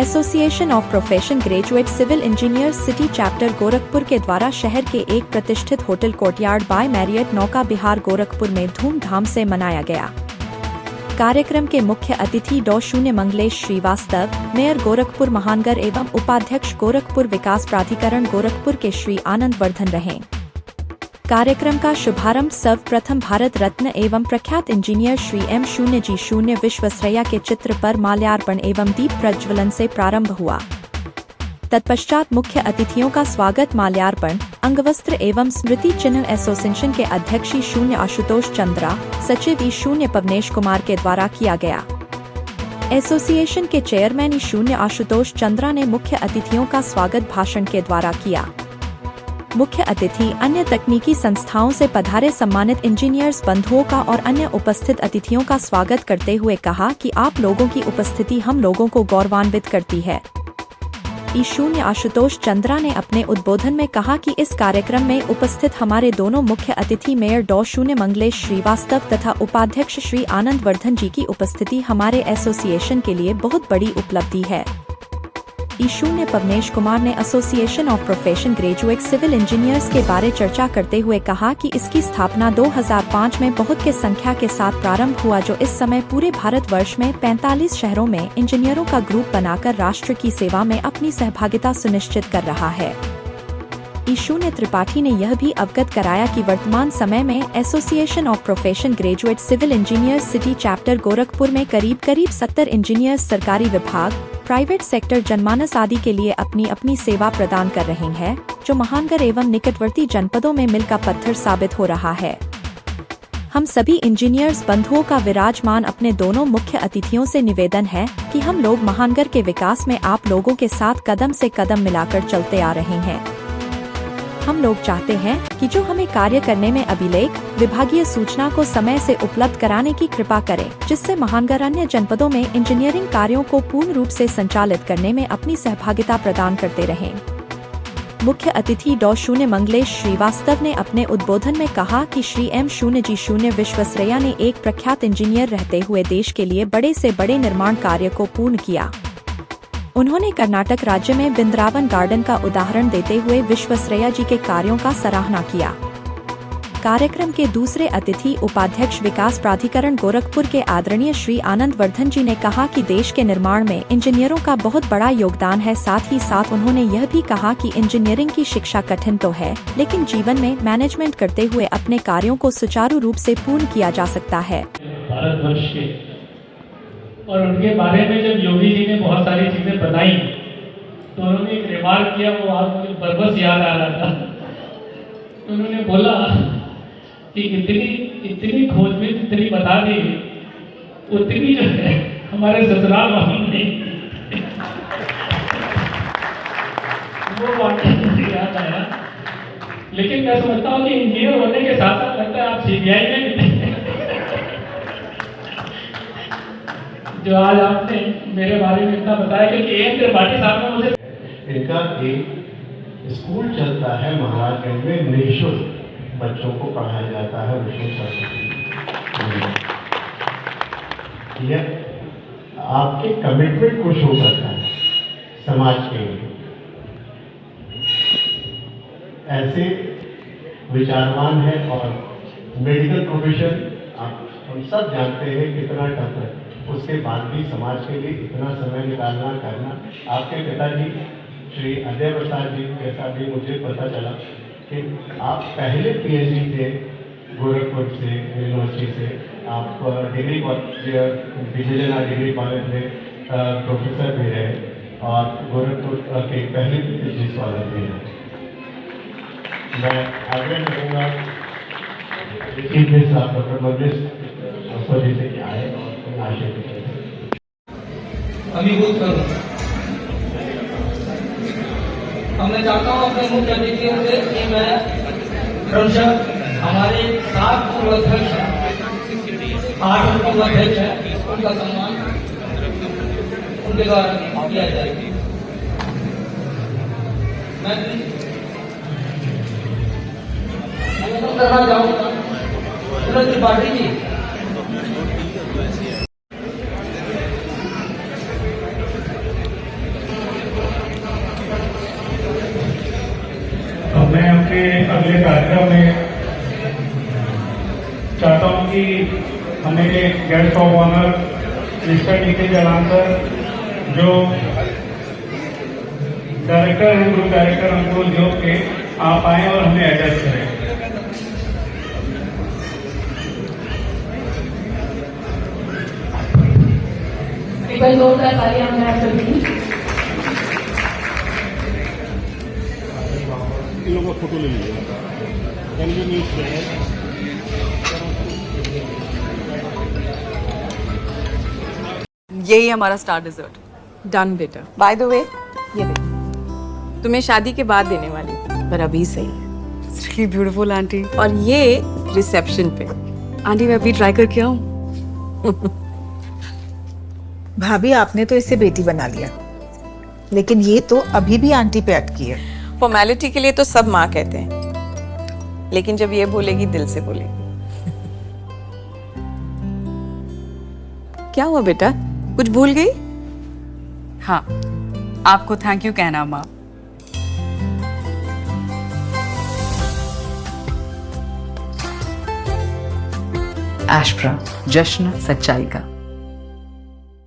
Association of profession graduate civil engineers city chapter Gorakhpur के द्वारा शहर के एक प्रतिष्ठित होटल कोर्टयार्ड बाय मैरियट नौका बिहार गोरखपुर में धूमधाम से मनाया गया। कार्यक्रम के मुख्य अतिथि डॉ. मंगलेश श्रीवास्तव, मेयर गोरखपुर महानगर एवं उपाध्यक्ष गोरखपुर विकास प्राधिकरण गोरखपुर के श्री आनंद वर्धन रहे। कार्यक्रम का शुभारंभ सर्वप्रथम भारत रत्न एवं प्रख्यात इंजीनियर श्री M0G0 विश्वेश्वरैया के चित्र पर माल्यार्पण एवं दीप प्रज्वलन से प्रारंभ हुआ। तत्पश्चात मुख्य अतिथियों का स्वागत माल्यार्पण, अंगवस्त्र एवं स्मृति चिन्ह एसोसिएशन के अध्यक्ष शून्य आशुतोष चंद्रा, सचिव शून्य पवनेश कुमार के द्वारा किया गया। एसोसिएशन के चेयरमैन शून्य आशुतोष चंद्रा ने मुख्य अतिथियों का स्वागत भाषण के द्वारा किया। मुख्य अतिथि अन्य तकनीकी संस्थाओं से पधारे सम्मानित इंजीनियर्स बंधुओं का और अन्य उपस्थित अतिथियों का स्वागत करते हुए कहा कि आप लोगों की उपस्थिति हम लोगों को गौरवान्वित करती है। शून्य आशुतोष चंद्रा ने अपने उद्बोधन में कहा कि इस कार्यक्रम में उपस्थित हमारे दोनों मुख्य अतिथि मेयर डॉ. मंगलेश श्रीवास्तव तथा उपाध्यक्ष श्री आनंद वर्धन जी की उपस्थिति हमारे एसोसिएशन के लिए बहुत बड़ी उपलब्धि है। शून्य पवनेश कुमार ने association of profession graduate civil engineers के बारे चर्चा करते हुए कहा कि इसकी स्थापना 2005 में बहुत के संख्या के साथ प्रारंभ हुआ, जो इस समय पूरे भारतवर्ष में 45 शहरों में इंजीनियरों का ग्रुप बनाकर राष्ट्र की सेवा में अपनी सहभागिता सुनिश्चित कर रहा है। शून्य त्रिपाठी ने यह भी अवगत कराया कि वर्तमान समय में association of profession graduate civil engineers city chapter Gorakhpur में करीब 70 इंजीनियर्स सरकारी विभाग, प्राइवेट सेक्टर, जनमानस आदि के लिए अपनी अपनी सेवा प्रदान कर रहे हैं, जो महानगर एवं निकटवर्ती जनपदों में मील का पत्थर साबित हो रहा है। हम सभी इंजीनियर्स बंधुओं का विराजमान अपने दोनों मुख्य अतिथियों से निवेदन है कि हम लोग महानगर के विकास में आप लोगों के साथ कदम से कदम मिलाकर चलते आ रहे हैं। हम लोग चाहते हैं कि जो हमें कार्य करने में अभिलेख विभागीय सूचना को समय से उपलब्ध कराने की कृपा करें, जिससे महानगर अन्य जनपदों में इंजीनियरिंग कार्यों को पूर्ण रूप से संचालित करने में अपनी सहभागिता प्रदान करते रहें। मुख्य अतिथि डॉ. मंगलेश श्रीवास्तव ने अपने उद्बोधन में कहा कि श्री M0G0 विश्वेश्वरैया ने एक प्रख्यात इंजीनियर रहते हुए देश के लिए बड़े से बड़े निर्माण कार्य को पूर्ण किया। उन्होंने कर्नाटक राज्य में बिंद्रावन गार्डन का उदाहरण देते हुए विश्वेश्वरैया जी के कार्यों का सराहना किया। कार्यक्रम के दूसरे अतिथि उपाध्यक्ष विकास प्राधिकरण गोरखपुर के आदरणीय श्री आनंद वर्धन जी ने कहा कि देश के निर्माण में इंजीनियरों का बहुत बड़ा योगदान है। साथ ही साथ उन्होंने यह भी कहा कि इंजीनियरिंग की शिक्षा कठिन तो है, लेकिन जीवन में मैनेजमेंट करते हुए अपने कार्यों को सुचारू रूप से पूर्ण किया जा सकता है। भारतवर्ष के और उनके बारे में जब योगी जी ने बहुत सारी चीजें बताई तो उन्होंने एक रिमार्क किया, वो आज मुझे बरबस याद आ रहा था। उन्होंने बोला कि इतनी खोजबीन जितनी बता दी उतनी जो है हमारे ससुराल वालों ने वो वाकई मुझे याद आया। लेकिन मैं समझता हूँ कि इंजीनियर होने के साथ साथ लगता है आप CBI में जो आज आपने मेरे बारे में इतना बताया, क्योंकि AM त्रिपाठी साहब ने मुझे इनका एक स्कूल चलता है महाराजगंज में, निःशुल्क बच्चों को पढ़ाया जाता है। यह आपके कमिटमेंट को शो करता है समाज के लिए। ऐसे विचारवान है और मेडिकल प्रोफेशन आप हम सब जानते हैं कितना टफ है, उसके बाद भी समाज के लिए इतना समय निकालना करना। आपके पिताजी श्री अजय प्रसाद जी जैसा भी मुझे पता चला कि आप पहले PhD थे गोरखपुर से यूनिवर्सिटी से, आप डिग्री डिवीजन और डिग्री कॉलेज में प्रोफेसर भी रहे और गोरखपुर के पहले प्रिंसिपल भी हैं। मैं आग्रह करूँगा चीफ गेस्ट आप डॉक्टर मंगलेश जी से आए और आशय अभिभूत करूँ। अब मैं चाहता हूँ अपने मुख्य अतिथियों से कि मैं क्रमशः हमारे 7 पूर्व अध्यक्ष 8 पूर्व अध्यक्ष हैं, उनका सम्मान उनके द्वारा किया जाए। मैं करना चाहूँगा त्रिपाठी जी। अगले कार्यक्रम में चाहता हूँ कि हमें एक guest of honour mister D K. Jalan sir, जो डायरेक्टर हैं, ग्रुप डायरेक्टर अंकुर उद्योग के, आप आए और हमें एड्रेस करें। एक बार जोरदार तालियां हमारे सभी। इन लोगों का फोटो ले लीजिएगा। यही हमारा स्टार डिजर्ट। डन बेटा। बाय द वे, ये देख, तुम्हें शादी के बाद देने वाली थी, पर अभी सही है। It's really beautiful aunty. और ये रिसेप्शन पे। आंटी मैं अभी ट्राई करके आऊँ? भाभी आपने तो इसे बेटी बना लिया, लेकिन ये तो अभी भी आंटी पे अटकी है। फॉर्मेलिटी के लिए तो सब माँ कहते हैं, लेकिन जब ये बोलेगी दिल से बोलेगी। क्या हुआ बेटा, कुछ भूल गई? हाँ, आपको थैंक यू कहना माँ। एशप्रा, जश्न सच्चाई का।